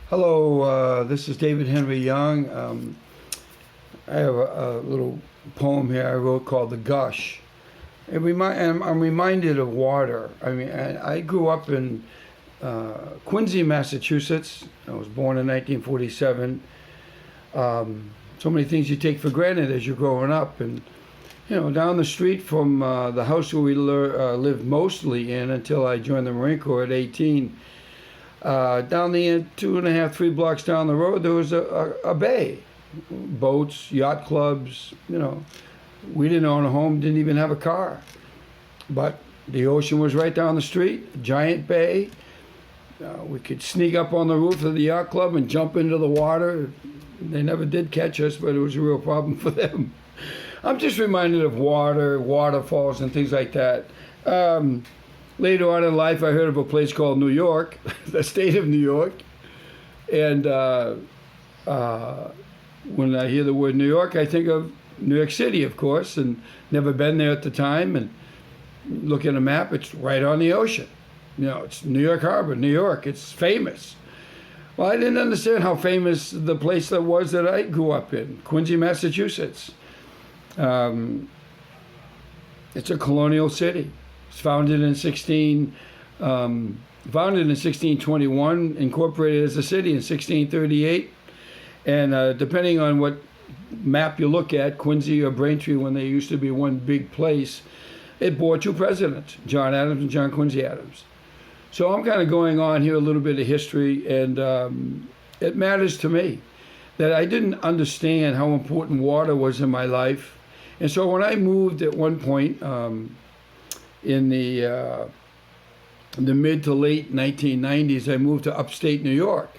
Hello, this is David Henry Young. I have a little poem here I wrote called "The Gush." I'm reminded of water. I mean, I grew up in Quincy, Massachusetts. I was born in 1947. So many things you take for granted as you're growing up, and down the street from the house where we lived mostly in until I joined the Marine Corps at 18. Down the 2.5, 3 blocks down the road, there was a bay, boats, yacht clubs. We didn't own a home, didn't even have a car, but the ocean was right down the street, a giant bay. We could sneak up on the roof of the yacht club and jump into the water. They never did catch us, but it was a real problem for them. I'm just reminded of water, waterfalls, and things like that. Later on in life, I heard of a place called New York, the state of New York. And when I hear the word New York, I think of New York City, of course, and never been there at the time. And look at a map, it's right on the ocean. It's New York Harbor, New York, it's famous. Well, I didn't understand how famous the place that was that I grew up in, Quincy, Massachusetts. It's a colonial city. It's founded in 1621, incorporated as a city in 1638. And depending on what map you look at, Quincy or Braintree, when they used to be one big place, it bore 2 presidents, John Adams and John Quincy Adams. So I'm kind of going on here a little bit of history, and it matters to me that I didn't understand how important water was in my life. And so when I moved at one point in the mid to late 1990s, I moved to upstate New York.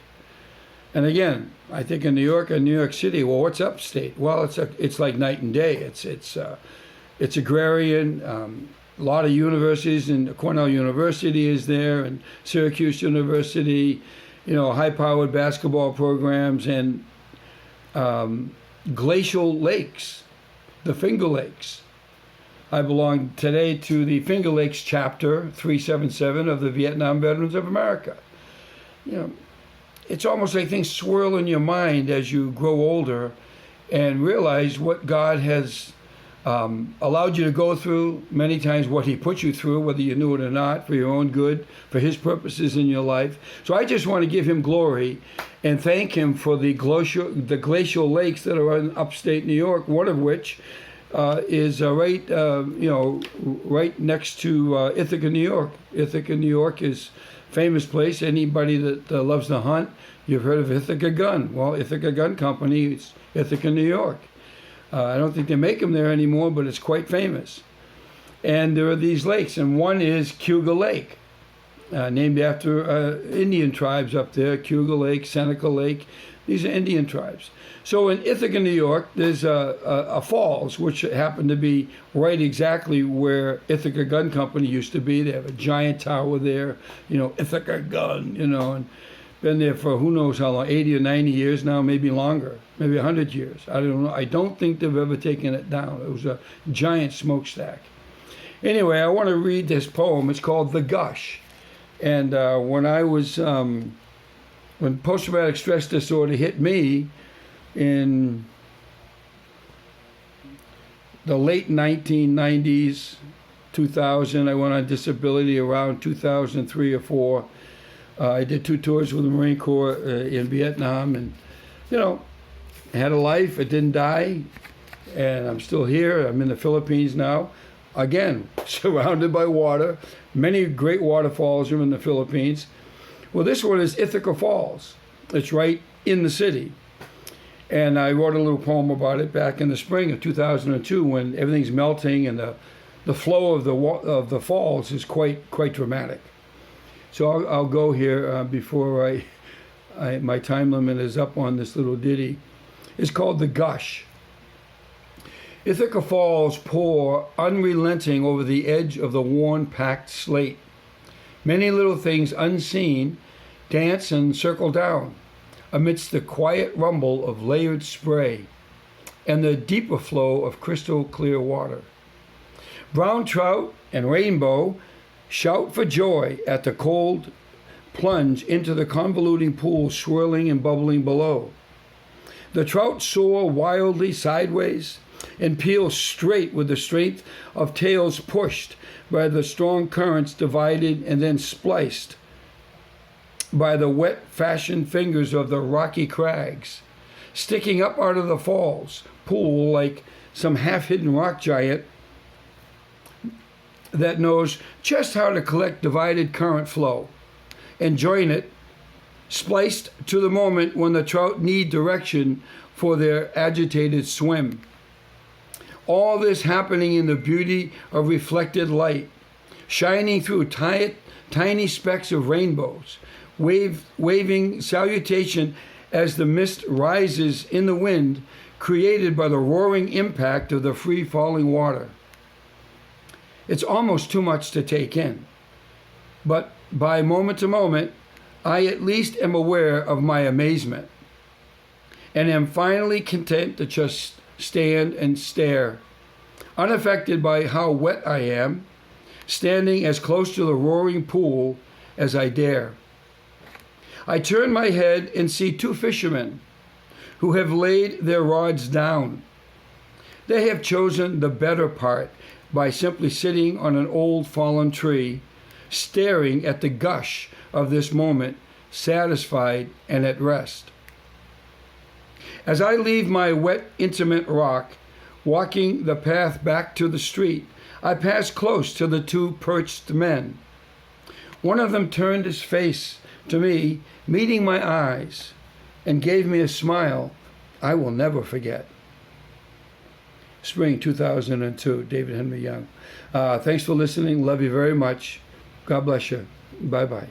And again, I think in New York and New York City, well, what's upstate? Well, it's like night and day. It's agrarian. A lot of universities, and Cornell University is there, and Syracuse University. High-powered basketball programs, and glacial lakes, the Finger Lakes. I belong today to the Finger Lakes chapter 377 of the Vietnam Veterans of America. It's almost like things swirl in your mind as you grow older and realize what God has allowed you to go through, many times what he put you through, whether you knew it or not, for your own good, for his purposes in your life. So I just want to give him glory and thank him for the glacial lakes that are in upstate New York, one of which is right next to Ithaca, New York. Ithaca, New York is a famous place. Anybody that loves to hunt, you've heard of Ithaca Gun. Well, Ithaca Gun Company, it's Ithaca, New York. I don't think they make them there anymore, but it's quite famous. And there are these lakes, and one is Cuga Lake, named after Indian tribes up there, Cuga Lake, Seneca Lake. These are Indian tribes. So in Ithaca, New York, there's a falls, which happened to be right exactly where Ithaca Gun Company used to be. They have a giant tower there, Ithaca Gun, and been there for who knows how long, 80 or 90 years now, maybe longer, maybe 100 years. I don't know. I don't think they've ever taken it down. It was a giant smokestack. Anyway, I want to read this poem. It's called "The Gush." And when post-traumatic stress disorder hit me in the late 1990s, 2000, I went on disability around 2003 or 4. I did 2 tours with the Marine Corps in Vietnam, and I had a life. I didn't die, and I'm still here. I'm in the Philippines now, again surrounded by water. Many great waterfalls are in the Philippines. Well, this one is Ithaca Falls. It's right in the city, and I wrote a little poem about it back in the spring of 2002 when everything's melting and the flow of the falls is quite dramatic. So I'll go here before my time limit is up on this little ditty. It's called "The Gush." Ithaca Falls pour unrelenting over the edge of the worn, packed slate. Many little things unseen dance and circle down amidst the quiet rumble of layered spray and the deeper flow of crystal clear water. Brown trout and rainbow shout for joy at the cold plunge into the convoluting pool swirling and bubbling below. The trout soar wildly sideways and peel straight with the strength of tails pushed by the strong currents, divided and then spliced by the wet fashioned fingers of the rocky crags, sticking up out of the falls pool like some half-hidden rock giant that knows just how to collect divided current flow and join it, spliced to the moment when the trout need direction for their agitated swim. All this happening in the beauty of reflected light, shining through tiny specks of rainbows, waving salutation as the mist rises in the wind created by the roaring impact of the free-falling water. It's almost too much to take in, but by moment to moment, I at least am aware of my amazement and am finally content to just stand and stare, unaffected by how wet I am, standing as close to the roaring pool as I dare. I turn my head and see two fishermen who have laid their rods down. They have chosen the better part by simply sitting on an old fallen tree, staring at the gush of this moment, satisfied and at rest. As I leave my wet, intimate rock, walking the path back to the street, I pass close to the two perched men. One of them turned his face to me, meeting my eyes, and gave me a smile I will never forget. Spring 2002, David Henry Young. Thanks for listening. Love you very much. God bless you. Bye-bye.